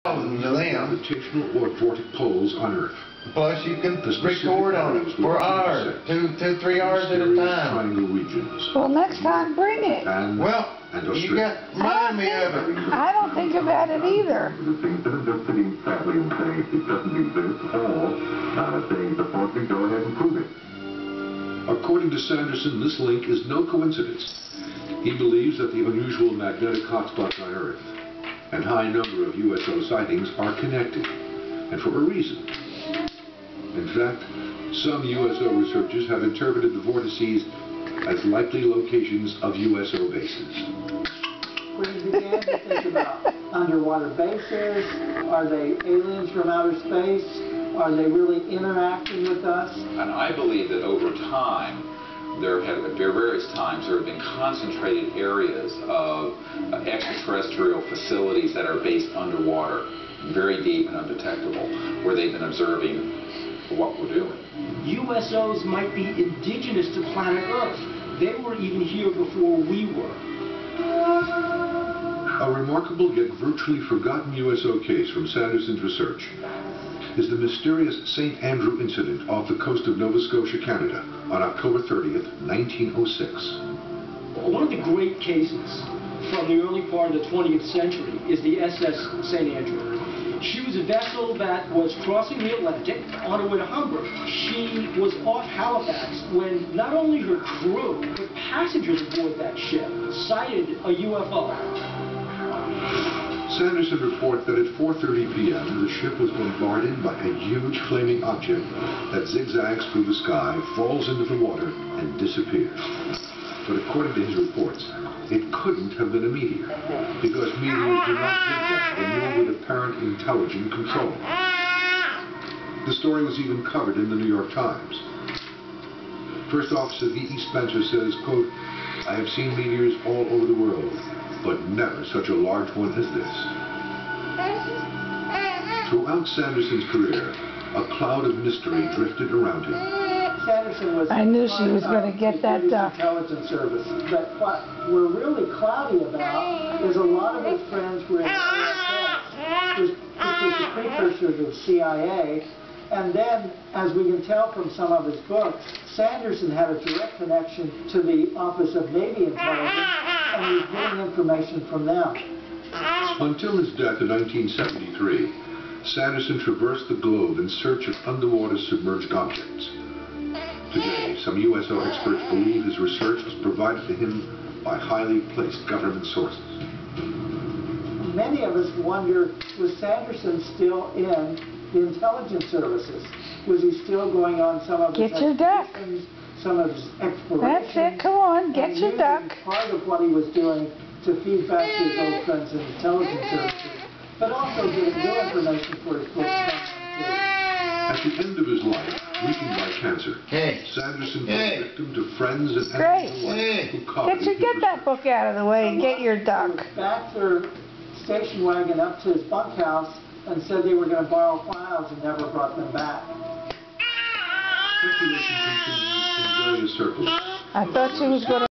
thousands of them. Gravitational or vortic poles on Earth. Plus, you can record on it for hours, 3 hours at a time. Triangle regions. Well, next time, bring it. You got remind me of it. I don't think about it either. Instead of just sitting sadly and saying it doesn't exist, or saying supposedly go ahead and prove it. According to Sanderson, this link is no coincidence. He believes that the unusual magnetic hotspots on Earth and high number of USO sightings are connected, and for a reason. In fact, some USO researchers have interpreted the vortices as likely locations of USO bases. When you began to think about underwater bases, are they aliens from outer space? Are they really interacting with us? And I believe that over time, at various times, there have been concentrated areas of extraterrestrial facilities that are based underwater, very deep and undetectable, where they've been observing what we're doing. USOs might be indigenous to planet Earth. They were even here before we were. A remarkable yet virtually forgotten USO case from Sanderson's research is the mysterious St. Andrew incident off the coast of Nova Scotia, Canada, on October 30th, 1906. One of the great cases from the early part of the 20th century is the SS St. Andrew. She was a vessel that was crossing the Atlantic on her way to Hamburg. She was off Halifax when not only her crew, but passengers aboard that ship sighted a UFO. Sanderson reports that at 4:30 p.m. the ship was bombarded by a huge flaming object that zigzags through the sky, falls into the water, and disappears. But according to his reports, it couldn't have been a meteor, because meteors do not zigzag or move with apparent intelligent control. The story was even covered in the New York Times. First Officer V.E. Spencer says, quote, "I have seen meteors all over the world, but never such a large one as this." Throughout Sanderson's career, a cloud of mystery drifted around him. Sanderson was I knew she was going to get that duck. Intelligence Service. But what we're really cloudy about is a lot of his friends were in OSS, which was the precursor to the CIA. And then, as we can tell from some of his books, Sanderson had a direct connection to the Office of Navy Intelligence, and he was getting information from them. Until his death in 1973, Sanderson traversed the globe in search of underwater submerged objects. Today, some USO experts believe his research was provided to him by highly placed government sources. Many of us wonder, was Sanderson still in the intelligence services? Was he still going on some of his expeditions, some of his explorations? That's it, come on, get your duck. Part of what he was doing to feed back to his old friends in intelligence services, but also getting new information for his books. At the end of his life, weakened by cancer, Sanderson fell victim to friends and enemies alike who coveted Get that book out of the way and get your duck. Backed their station wagon up to his bunkhouse and said they were going to borrow files and never brought them back. Speculation continues in various circles. I thought she was going to